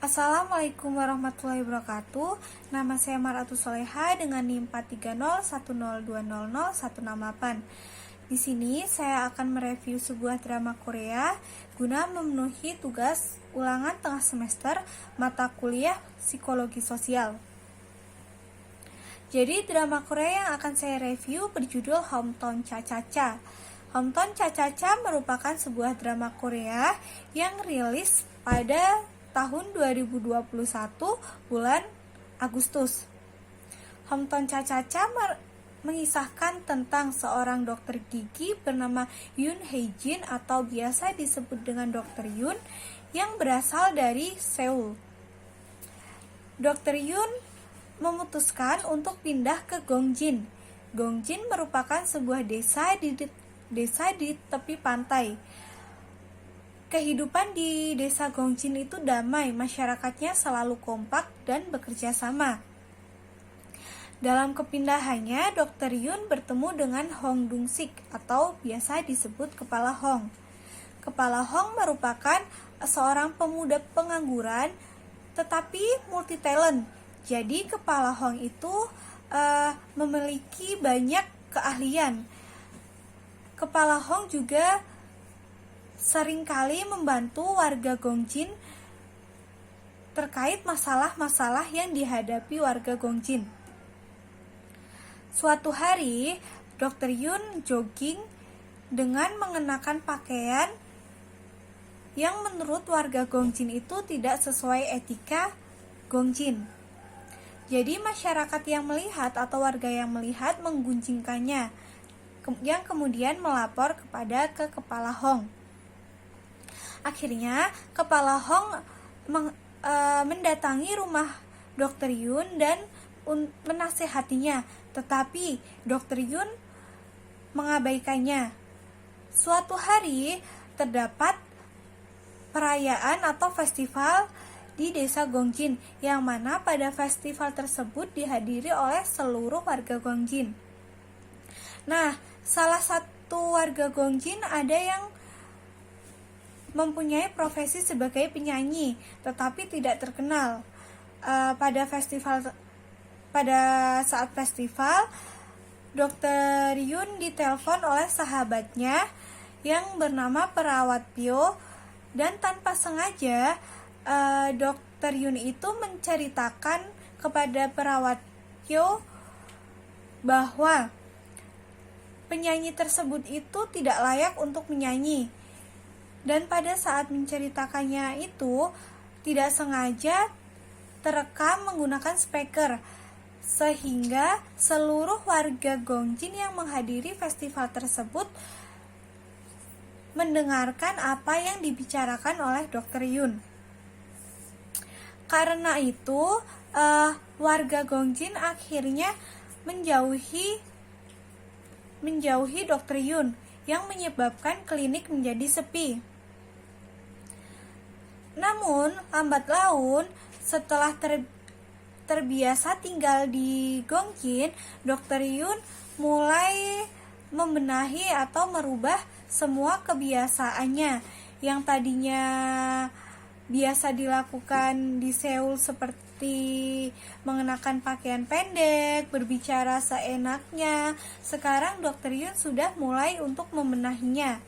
Assalamualaikum warahmatullahi wabarakatuh. Nama saya Maratu Soleha dengan NIM 43010200168. Di sini saya akan mereview sebuah drama Korea guna memenuhi tugas ulangan tengah semester mata kuliah Psikologi Sosial. Jadi drama Korea yang akan saya review berjudul Hometown Cha-Cha-Cha. Hometown Cha-Cha-Cha merupakan sebuah drama Korea yang rilis pada tahun 2021 bulan Agustus. Hometown Cha-Cha-Cha mengisahkan tentang seorang dokter gigi bernama Yoon Hae-jin atau biasa disebut dengan Dr. Yoon yang berasal dari Seoul. Dr. Yoon memutuskan untuk pindah ke Gongjin. Gongjin merupakan sebuah desa di tepi pantai. Kehidupan di desa Gongjin itu damai, masyarakatnya selalu kompak dan bekerja sama. Dalam kepindahannya, Dr. Yoon bertemu dengan Hong Dong-sik atau biasa disebut Kepala Hong. Kepala Hong merupakan seorang pemuda pengangguran tetapi multi talent. Jadi Kepala Hong itu memiliki banyak keahlian. Kepala Hong juga seringkali membantu warga Gongjin terkait masalah-masalah yang dihadapi warga Gongjin. Suatu hari, Dr. Yoon jogging dengan mengenakan pakaian yang menurut warga Gongjin itu tidak sesuai etika Gongjin. Jadi masyarakat yang melihat atau warga yang melihat menggunjingkannya, yang kemudian melapor kepada Kepala Hong. Akhirnya, Kepala Hong mendatangi rumah Dr. Yoon dan menasehatinya, tetapi Dr. Yoon mengabaikannya. Suatu hari, terdapat perayaan atau festival di desa Gongjin, yang mana pada festival tersebut dihadiri oleh seluruh warga Gongjin. Nah, salah satu warga Gongjin ada yang mempunyai profesi sebagai penyanyi, tetapi tidak terkenal. Pada saat festival, Dr. Yoon ditelepon oleh sahabatnya yang bernama Perawat Pyo, dan tanpa sengaja Dr. Yoon itu menceritakan kepada Perawat Pyo bahwa penyanyi tersebut itu tidak layak untuk menyanyi. Dan pada saat menceritakannya itu tidak sengaja terekam menggunakan speaker, sehingga seluruh warga Gongjin yang menghadiri festival tersebut mendengarkan apa yang dibicarakan oleh Dr. Yoon. Karena itu warga Gongjin akhirnya menjauhi Dr. Yoon, yang menyebabkan klinik menjadi sepi. Namun, lambat laun, setelah terbiasa tinggal di Gongjin, Dr. Yoon mulai membenahi atau merubah semua kebiasaannya yang tadinya biasa dilakukan di Seoul, seperti mengenakan pakaian pendek, berbicara seenaknya. Sekarang Dr. Yoon sudah mulai untuk membenahinya.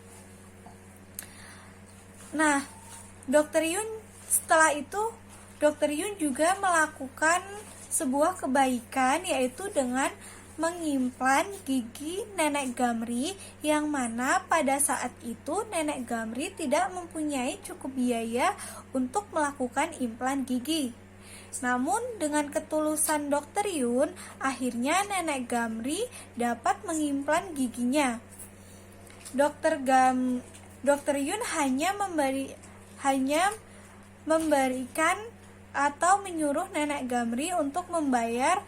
Nah, setelah itu Dr. Yoon juga melakukan sebuah kebaikan, yaitu dengan mengimplan gigi Nenek Gamri, yang mana pada saat itu Nenek Gamri tidak mempunyai cukup biaya untuk melakukan implan gigi. Namun dengan ketulusan Dr. Yoon, akhirnya Nenek Gamri dapat mengimplan giginya. Dr. Yoon hanya memberikan atau menyuruh Nenek Gamri untuk membayar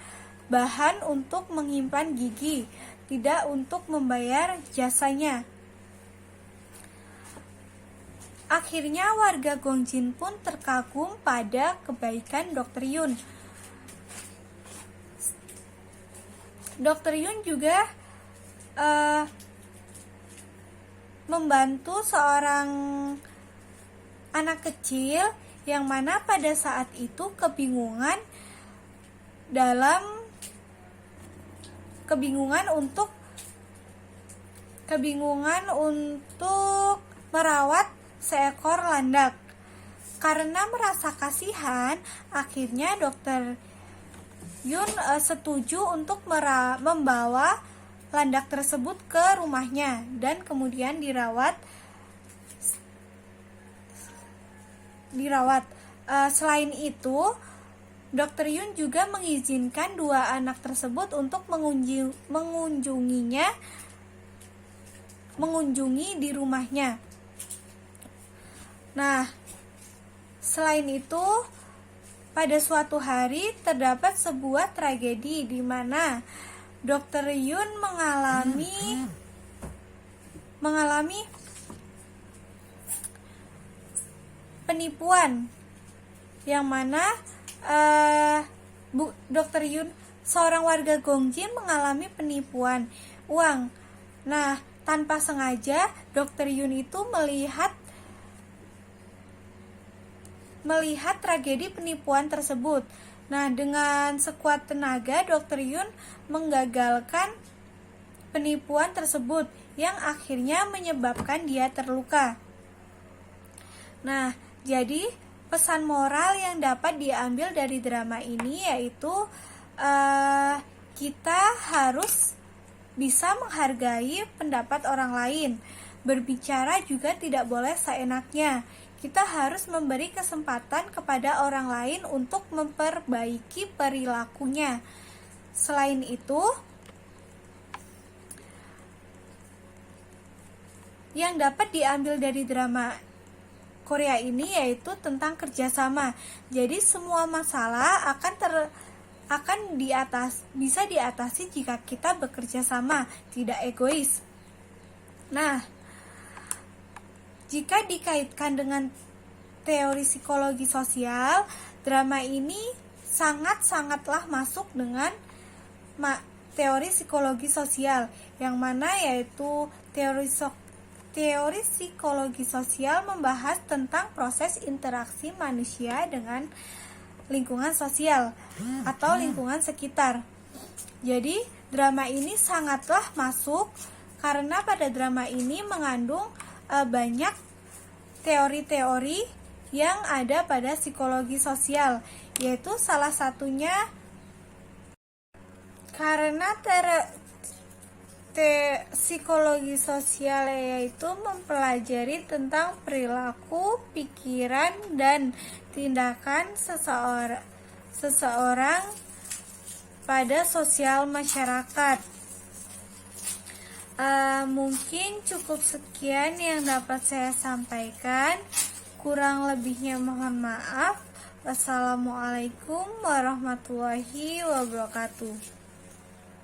bahan untuk mengimplan gigi, tidak untuk membayar jasanya. Akhirnya warga Gongjin pun terkagum pada kebaikan Dr. Yoon. Dr. Yoon juga membantu seorang anak kecil yang mana pada saat itu kebingungan untuk merawat seekor landak. Karena merasa kasihan, akhirnya Dokter Yun setuju untuk membawa landak tersebut ke rumahnya dan kemudian dirawat. Selain itu, Dokter Yun juga mengizinkan dua anak tersebut untuk mengunjungi di rumahnya. Nah, selain itu, pada suatu hari terdapat sebuah tragedi di mana Dokter Yun mengalami penipuan, yang mana Dokter Yun, seorang warga Gongjin, mengalami penipuan uang. Nah, tanpa sengaja Dokter Yun itu melihat tragedi penipuan tersebut. Nah, dengan sekuat tenaga Dokter Yun menggagalkan penipuan tersebut yang akhirnya menyebabkan dia terluka. Nah, jadi pesan moral yang dapat diambil dari drama ini yaitu kita harus bisa menghargai pendapat orang lain. Berbicara juga tidak boleh seenaknya. Kita harus memberi kesempatan kepada orang lain untuk memperbaiki perilakunya. Selain itu, yang dapat diambil dari drama Korea ini yaitu tentang kerjasama. Jadi semua masalah bisa diatasi jika kita bekerja sama, tidak egois. Nah, jika dikaitkan dengan teori psikologi sosial, drama ini sangat-sangatlah masuk dengan teori psikologi sosial, yang mana yaitu teori psikologi sosial membahas tentang proses interaksi manusia dengan lingkungan sosial atau lingkungan sekitar. Jadi, drama ini sangatlah masuk karena pada drama ini mengandung banyak teori-teori yang ada pada psikologi sosial, yaitu salah satunya karena psikologi sosial yaitu mempelajari tentang perilaku, pikiran, dan tindakan seseorang pada sosial masyarakat. Mungkin cukup sekian yang dapat saya sampaikan. Kurang lebihnya mohon maaf. Wassalamualaikum warahmatullahi wabarakatuh.